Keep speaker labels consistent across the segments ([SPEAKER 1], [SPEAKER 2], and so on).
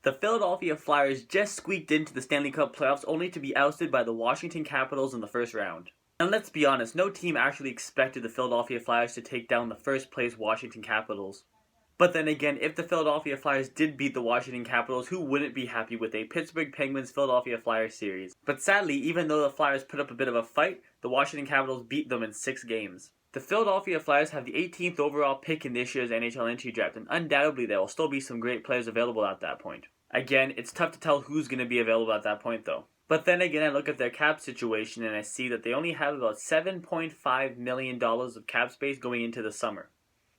[SPEAKER 1] The Philadelphia Flyers just squeaked into the Stanley Cup playoffs only to be ousted by the Washington Capitals in the first round. And let's be honest, no team actually expected the Philadelphia Flyers to take down the first place Washington Capitals. But then again, if the Philadelphia Flyers did beat the Washington Capitals, who wouldn't be happy with a Pittsburgh Penguins Philadelphia Flyers series? But sadly, even though the Flyers put up a bit of a fight, the Washington Capitals beat them in 6 games. The Philadelphia Flyers have the 18th overall pick in this year's NHL entry draft, and undoubtedly there will still be some great players available at that point. Again, it's tough to tell who's going to be available at that point though. But then again, I look at their cap situation and I see that they only have about $7.5 million of cap space going into the summer.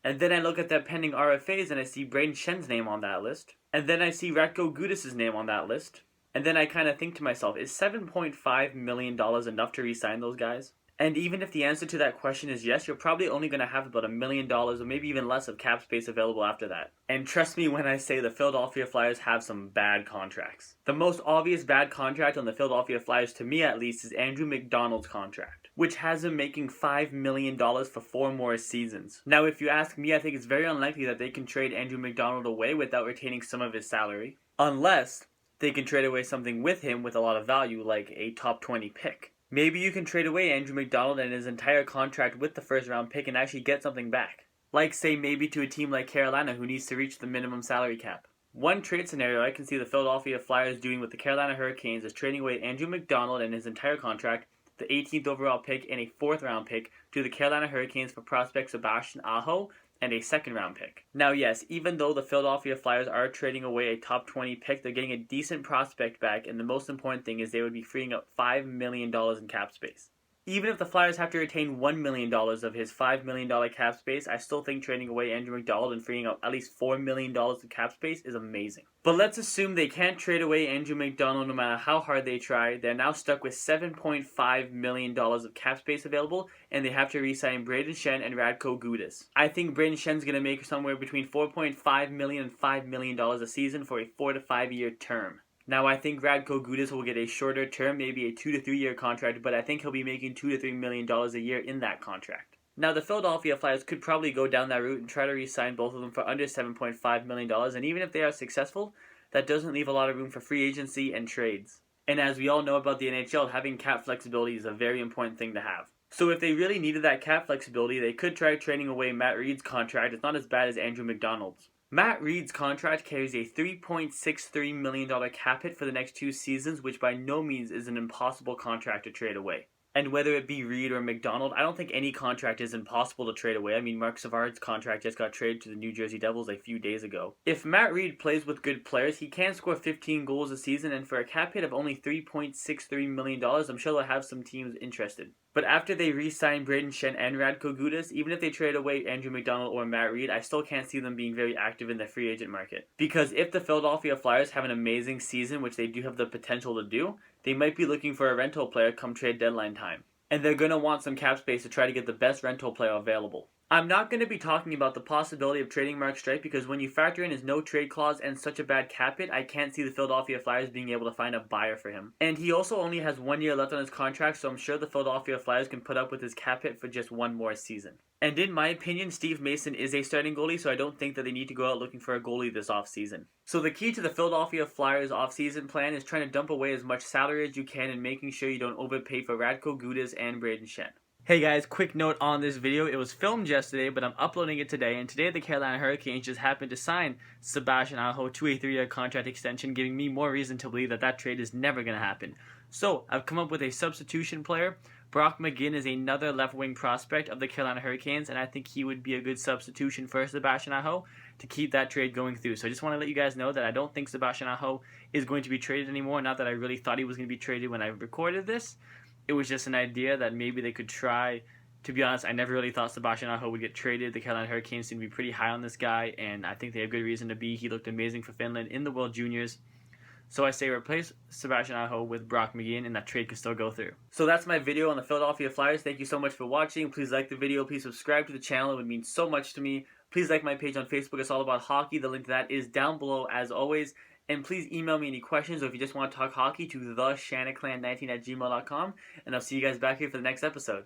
[SPEAKER 1] And then I look at their pending RFAs and I see Brayden Schenn's name on that list. And then I see Radko Gudas' name on that list. And then I kind of think to myself, is $7.5 million enough to re-sign those guys? And even if the answer to that question is yes, you're probably only going to have about $1 million or maybe even less of cap space available after that. And trust me when I say the Philadelphia Flyers have some bad contracts. The most obvious bad contract on the Philadelphia Flyers, to me at least, is Andrew McDonald's contract, which has him making $5 million for 4 more seasons. Now, if you ask me, I think it's very unlikely that they can trade Andrew McDonald away without retaining some of his salary. Unless they can trade away something with him with a lot of value, like a top 20 pick. Maybe you can trade away Andrew McDonald and his entire contract with the first round pick and actually get something back. Like say maybe to a team like Carolina who needs to reach the minimum salary cap. One trade scenario I can see the Philadelphia Flyers doing with the Carolina Hurricanes is trading away Andrew McDonald and his entire contract, the 18th overall pick and a 4th round pick to the Carolina Hurricanes for prospect Sebastian Aho and a 2nd round pick. Now yes, even though the Philadelphia Flyers are trading away a top 20 pick, they're getting a decent prospect back, and the most important thing is they would be freeing up $5 million in cap space. Even if the Flyers have to retain $1 million of his $5 million cap space, I still think trading away Andrew McDonald and freeing up at least $4 million of cap space is amazing. But let's assume they can't trade away Andrew McDonald no matter how hard they try. They're now stuck with $7.5 million of cap space available, and they have to re-sign Brayden Schenn and Radko Gudas. I think Brayden Schenn's going to make somewhere between $4.5 million and $5 million a season for a 4 to 5 year term. Now, I think Radko Gudas will get a shorter term, maybe a 2 to 3 year contract, but I think he'll be making $2 to $3 million a year in that contract. Now, the Philadelphia Flyers could probably go down that route and try to re-sign both of them for under $7.5 million, and even if they are successful, that doesn't leave a lot of room for free agency and trades. And as we all know about the NHL, having cap flexibility is a very important thing to have. So if they really needed that cap flexibility, they could try trading away Matt Reed's contract. It's not as bad as Andrew McDonald's. Matt Reed's contract carries a $3.63 million cap hit for the next 2 seasons, which by no means is an impossible contract to trade away. And whether it be Reed or McDonald, I don't think any contract is impossible to trade away. I mean, Marc Savard's contract just got traded to the New Jersey Devils a few days ago. If Matt Reed plays with good players, he can score 15 goals a season, and for a cap hit of only $3.63 million, I'm sure they'll have some teams interested. But after they re-sign Brayden Schenn and Radko Gudas, even if they trade away Andrew McDonald or Matt Reed, I still can't see them being very active in the free agent market. Because if the Philadelphia Flyers have an amazing season, which they do have the potential to do, they might be looking for a rental player come trade deadline time. And they're going to want some cap space to try to get the best rental player available. I'm not going to be talking about the possibility of trading Mark Streit because when you factor in his no trade clause and such a bad cap hit, I can't see the Philadelphia Flyers being able to find a buyer for him. And he also only has 1 year left on his contract, so I'm sure the Philadelphia Flyers can put up with his cap hit for just 1 more season. And in my opinion, Steve Mason is a starting goalie, so I don't think that they need to go out looking for a goalie this offseason. So the key to the Philadelphia Flyers offseason plan is trying to dump away as much salary as you can and making sure you don't overpay for Radko Gudas and Brayden Schenn. Hey guys, quick note on this video. It was filmed yesterday, but I'm uploading it today, and today the Carolina Hurricanes just happened to sign Sebastian Aho to a 3 year contract extension, giving me more reason to believe that that trade is never going to happen. So, I've come up with a substitution player. Brock McGinn is another left wing prospect of the Carolina Hurricanes, and I think he would be a good substitution for Sebastian Aho to keep that trade going through. So I just want to let you guys know that I don't think Sebastian Aho is going to be traded anymore, not that I really thought he was going to be traded when I recorded this. It was just an idea that maybe they could try. To be honest, I never really thought Sebastian Aho would get traded. The Carolina Hurricanes seem to be pretty high on this guy, and I think they have good reason to be. He looked amazing for Finland in the World Juniors. So I say replace Sebastian Aho with Brock McGinn, and that trade can still go through. So that's my video on the Philadelphia Flyers. Thank you so much for watching. Please like the video. Please subscribe to the channel. It would mean so much to me. Please like my page on Facebook. It's all about hockey. The link to that is down below as always. And please email me any questions or if you just want to talk hockey to theshanaclan19@gmail.com. And I'll see you guys back here for the next episode.